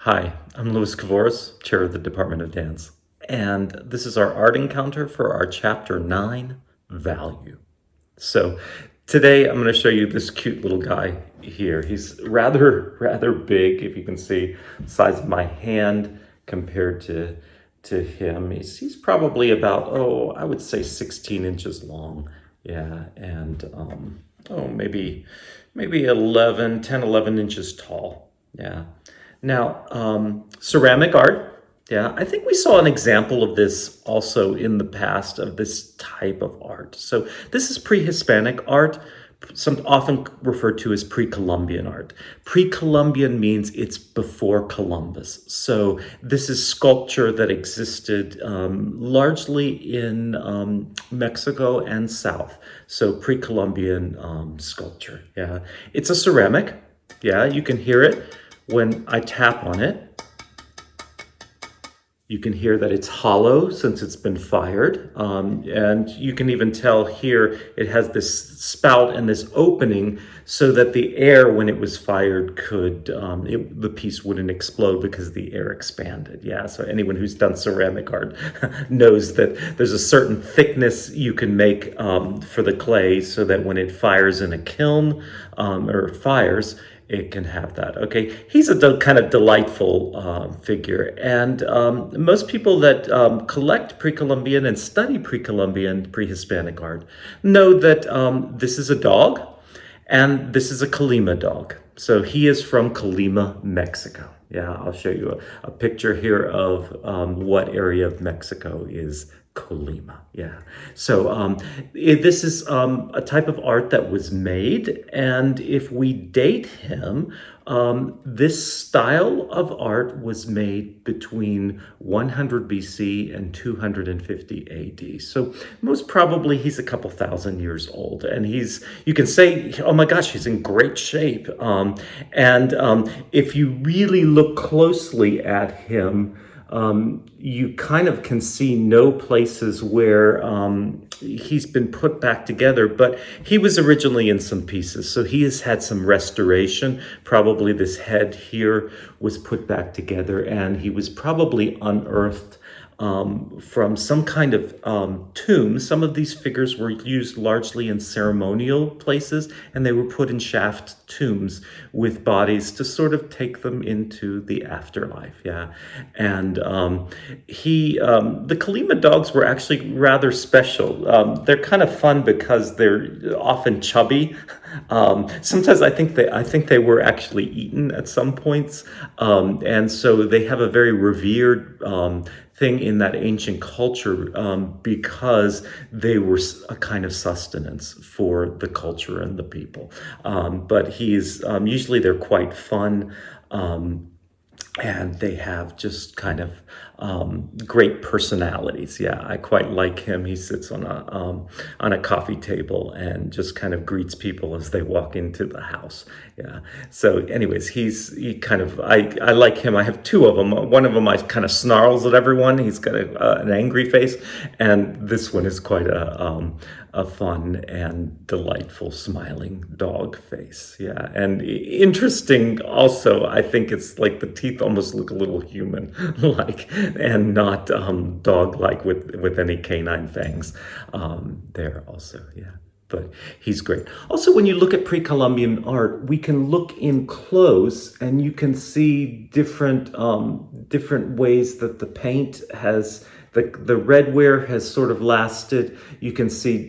Hi, I'm Louis Kavoris, Chair of the Department of Dance, and this is our art encounter for our Chapter 9, Value. So today I'm going to show you this cute little guy here. He's rather big, if you can see, size of my hand compared to him. He's probably about, I would say 16 inches long. Yeah, and maybe 11 inches tall. Yeah. Now, ceramic art, yeah, I think we saw an example of this also in the past of this type of art. So this is pre-Hispanic art, some often referred to as pre-Columbian art. Pre-Columbian means it's before Columbus. So this is sculpture that existed largely in Mexico and South. So pre-Columbian sculpture, yeah. It's a ceramic, yeah, you can hear it. When I tap on it, you can hear that it's hollow since it's been fired. And you can even tell here it has this spout and this opening so that the air, when it was fired, the piece wouldn't explode because the air expanded. Yeah, so anyone who's done ceramic art knows that there's a certain thickness you can make for the clay so that when it fires in a kiln or fires, it can have that. Okay, he's a kind of delightful figure, and most people that collect pre-Columbian and study pre-Columbian, pre-Hispanic art know that this is a dog, and this is a Kalima dog. So he is from Colima, Mexico. Yeah, I'll show you a picture here of what area of Mexico is Colima. Yeah. So this is a type of art that was made, and if we date him, this style of art was made between 100 BC and 250 AD. So most probably he's a couple thousand years old, and you can say, oh my gosh, he's in great shape. If you really look closely at him, you kind of can see no places where he's been put back together, but he was originally in some pieces. So he has had some restoration. Probably this head here was put back together, and he was probably unearthed from some kind of tomb. Some of these figures were used largely in ceremonial places, and they were put in shaft tombs with bodies to sort of take them into the afterlife. Yeah, and the Kalima dogs were actually rather special. They're kind of fun because they're often chubby. Sometimes I think they were actually eaten at some points, and so they have a very revered thing in that ancient culture because they were a kind of sustenance for the culture and the people. But usually they're quite fun. And they have just kind of great personalities. Yeah, I quite like him. He sits on a coffee table and just kind of greets people as they walk into the house. Yeah. So, anyways, I like him. I have two of them. One of them I kind of snarls at everyone. He's got an angry face, and this one is quite a fun and delightful smiling dog face. Yeah, and interesting also, I think it's like the teeth almost look a little human like, and not dog like with any canine fangs there also. Yeah, but he's great. Also, when you look at pre-Columbian art, we can look in close and you can see different ways that the paint has, the redware has sort of lasted. You can see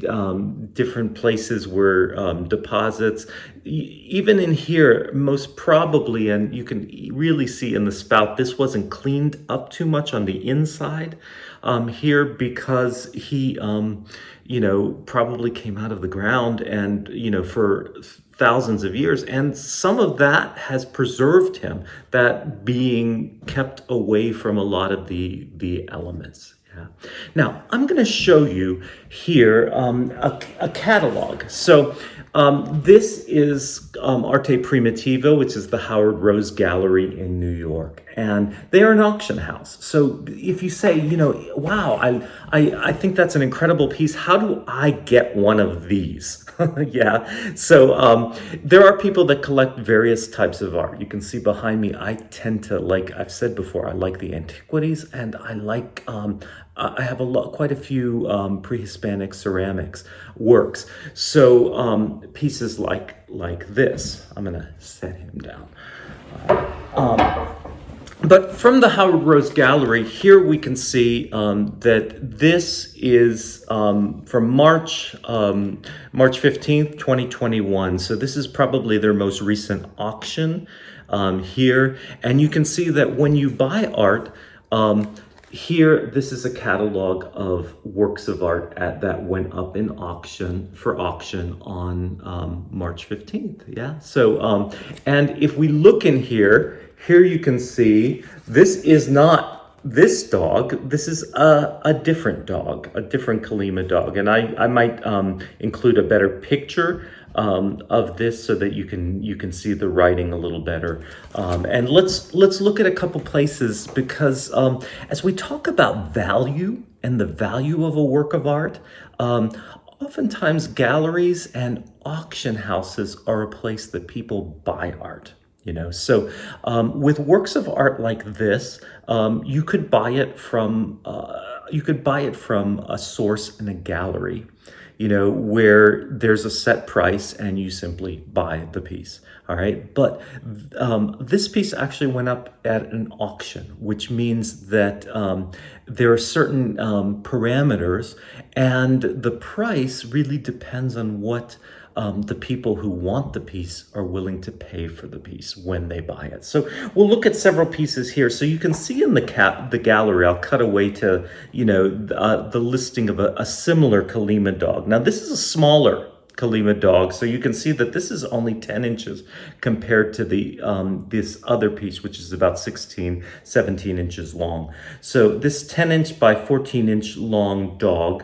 different places where deposits, even in here, most probably, and you can really see in the spout, this wasn't cleaned up too much on the inside here because he, probably came out of the ground and, for thousands of years, and some of that has preserved him, that being kept away from a lot of the elements. Yeah. Now I'm going to show you here a catalog. So This is Arte Primitivo, which is the Howard Rose Gallery in New York, and they're an auction house. So if you say, wow, I think that's an incredible piece. How do I get one of these? Yeah. So there are people that collect various types of art. You can see behind me, I tend to, like I've said before, I like the antiquities, and I like I have quite a few pre-Hispanic ceramics works. So pieces like this. I'm gonna set him down. But from the Howard Rose Gallery, here we can see that this is from March 15th, 2021. So this is probably their most recent auction here. And you can see that when you buy art, here, this is a catalog of works of art that went up in auction on March 15th. Yeah. So, and if we look in here you can see this is not this dog. This is a different dog, a different Kalima dog. And I might include a better picture of this so that you can see the writing a little better. And let's look at a couple places, because as we talk about value and the value of a work of art, oftentimes galleries and auction houses are a place that people buy art. So with works of art like this, you could buy it from a source in a gallery, where there's a set price and you simply buy the piece. All right. But this piece actually went up at an auction, which means that there are certain parameters, and the price really depends on what the people who want the piece are willing to pay for the piece when they buy it. So we'll look at several pieces here. So you can see in the gallery, I'll cut away to, the listing of a similar Kalima dog. Now this is a smaller Kalima dog, so you can see that this is only 10 inches compared to the this other piece, which is about 17 inches long. So this 10-inch by 14-inch long dog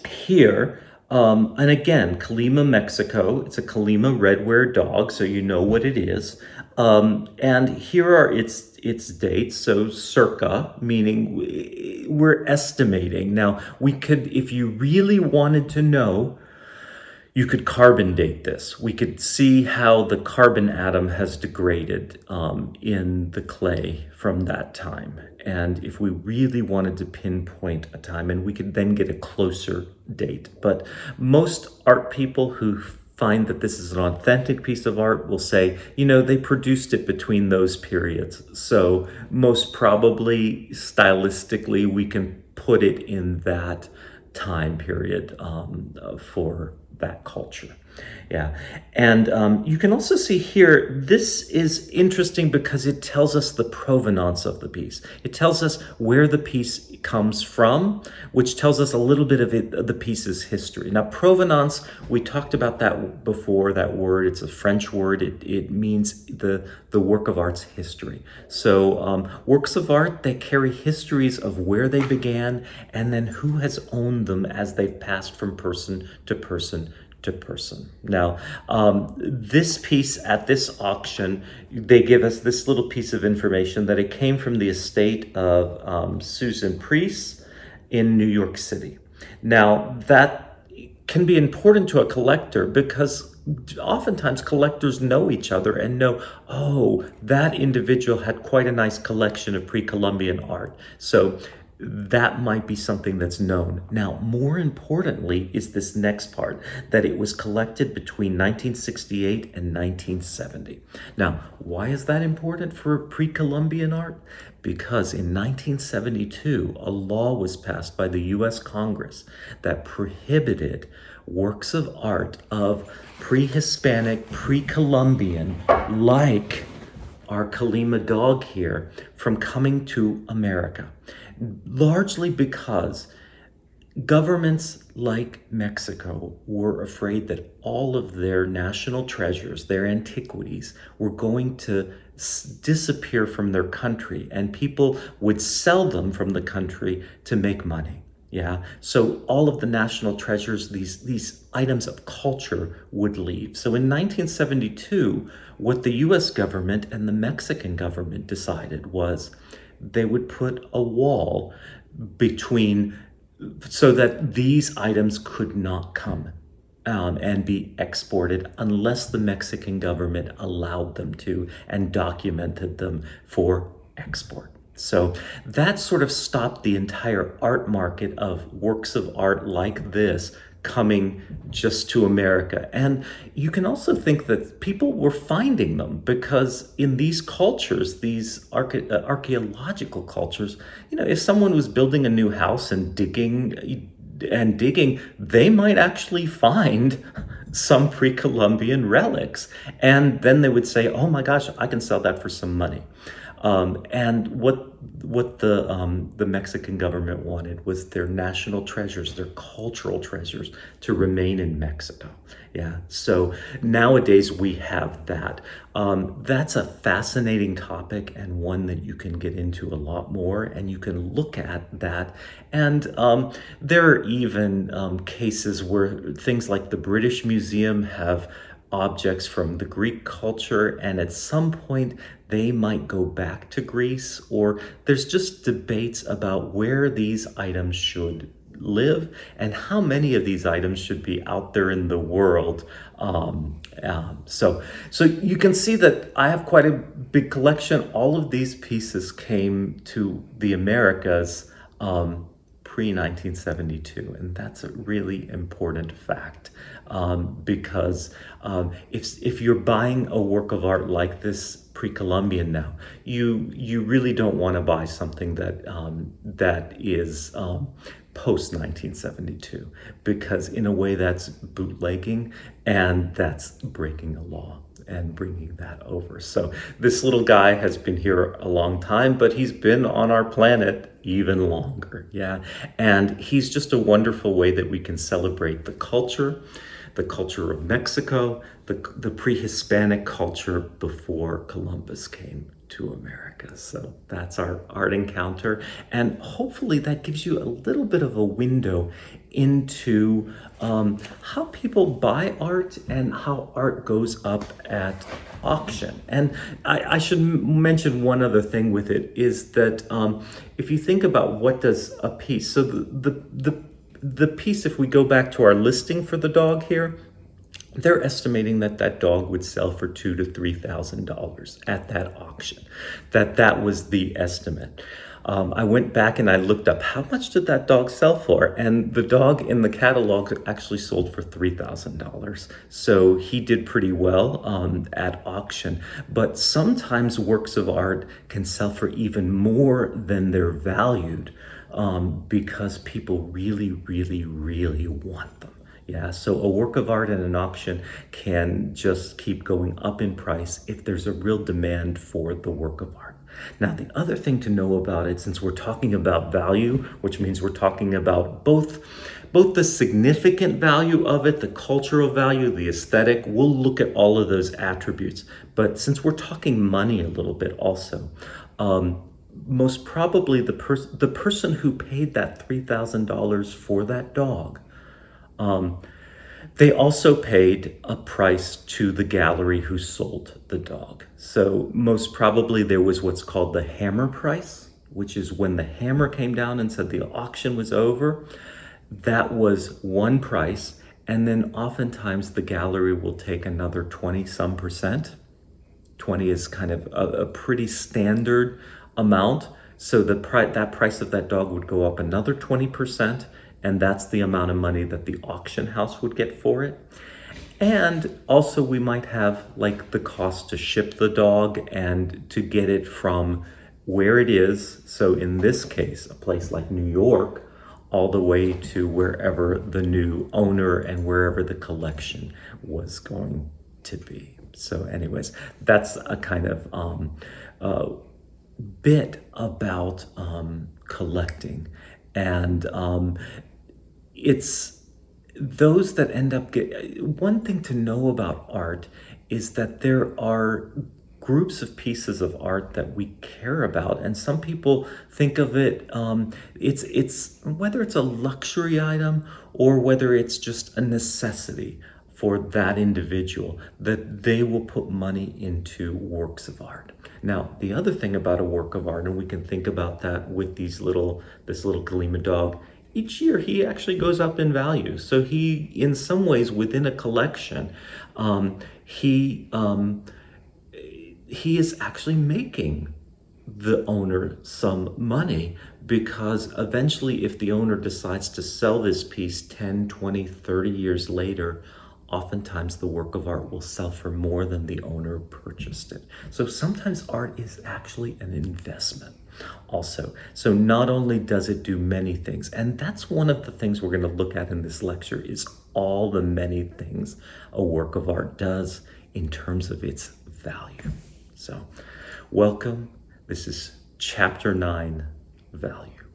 here, and again, Kalima, Mexico. It's a Kalima red-wear dog, so you know what it is. And here are its dates. So circa, meaning we're estimating. Now, we could, if you really wanted to know, you could carbon date this. We could see how the carbon atom has degraded in the clay from that time. And if we really wanted to pinpoint a time, and we could then get a closer date. But most art people who find that this is an authentic piece of art will say, they produced it between those periods. So most probably, stylistically, we can put it in that time period for that culture. Yeah. And you can also see here, this is interesting because it tells us the provenance of the piece. It tells us where the piece comes from, which tells us a little bit of the piece's history. Now, provenance, we talked about that before, that word. It's a French word. It means the work of art's history. So works of art, they carry histories of where they began and then who has owned them as they've passed from person to person to person. Now, this piece at this auction, they give us this little piece of information that it came from the estate of Susan Priest in New York City. Now, that can be important to a collector because oftentimes collectors know each other and know, oh, that individual had quite a nice collection of pre-Columbian art. So that might be something that's known. Now, more importantly is this next part, that it was collected between 1968 and 1970. Now, why is that important for pre-Columbian art? Because in 1972, a law was passed by the US Congress that prohibited works of art of pre-Hispanic, pre-Columbian, like our Kalima dog here, from coming to America. Largely because governments like Mexico were afraid that all of their national treasures, their antiquities, were going to disappear from their country, and people would sell them from the country to make money. Yeah. So all of the national treasures, these items of culture would leave. So in 1972, what the US government and the Mexican government decided was they would put a wall between so that these items could not come and be exported unless the Mexican government allowed them to and documented them for export. So that sort of stopped the entire art market of works of art like this coming just to America. And you can also think that people were finding them because in these cultures, these archaeological cultures, if someone was building a new house and digging, they might actually find some pre-Columbian relics. And then they would say, oh my gosh, I can sell that for some money. And what the Mexican government wanted was their national treasures, their cultural treasures, to remain in Mexico. Yeah. So nowadays we have that. That's a fascinating topic and one that you can get into a lot more, and you can look at that. And there are even cases where things like the British Museum have objects from the Greek culture, and at some point they might go back to Greece, or there's just debates about where these items should live and how many of these items should be out there in the world. So you can see that I have quite a big collection. All of these pieces came to the Americas pre 1972, and that's a really important fact because if you're buying a work of art like this pre-Columbian now, you really don't want to buy something that is post 1972, because in a way that's bootlegging and that's breaking a law and bringing that over. So this little guy has been here a long time, but he's been on our planet even longer. Yeah. And he's just a wonderful way that we can celebrate the culture of Mexico, the pre-Hispanic culture before Columbus came to America. So that's our art encounter. And hopefully that gives you a little bit of a window into how people buy art and how art goes up at auction. And I should mention one other thing with it is that if you think about what does a piece, so the piece, if we go back to our listing for the dog here, they're estimating that dog would sell for $2,000 to $3,000 at that auction. That was the estimate. I went back and I looked up how much did that dog sell for, and the dog in the catalog actually sold for $3,000. So he did pretty well at auction. But sometimes works of art can sell for even more than they're valued because people really, really, really want them. Yeah, so a work of art at an auction can just keep going up in price if there's a real demand for the work of art. Now, the other thing to know about it, since we're talking about value, which means we're talking about both the significant value of it, the cultural value, the aesthetic, we'll look at all of those attributes. But since we're talking money a little bit also, most probably the person who paid that $3,000 for that dog, they also paid a price to the gallery who sold the dog. So most probably there was what's called the hammer price, which is when the hammer came down and said the auction was over. That was one price. And then oftentimes the gallery will take another 20 some percent. 20 is kind of a pretty standard amount. So that price of that dog would go up another 20%. And that's the amount of money that the auction house would get for it. And also we might have like the cost to ship the dog and to get it from where it is. So in this case, a place like New York, all the way to wherever the new owner and wherever the collection was going to be. So anyways, that's a kind of bit about collecting. And it's those that end up one thing to know about art is that there are groups of pieces of art that we care about, and some people think of it, it's whether it's a luxury item or whether it's just a necessity for that individual, that they will put money into works of art. Now, the other thing about a work of art, and we can think about that with this little Kalima dog, each year he actually goes up in value. So he, in some ways, within a collection, he is actually making the owner some money, because eventually, if the owner decides to sell this piece 10, 20, 30 years later, oftentimes the work of art will sell for more than the owner purchased it. So sometimes art is actually an investment also. So not only does it do many things, and that's one of the things we're going to look at in this lecture, is all the many things a work of art does in terms of its value. So welcome. This is Chapter 9, Value.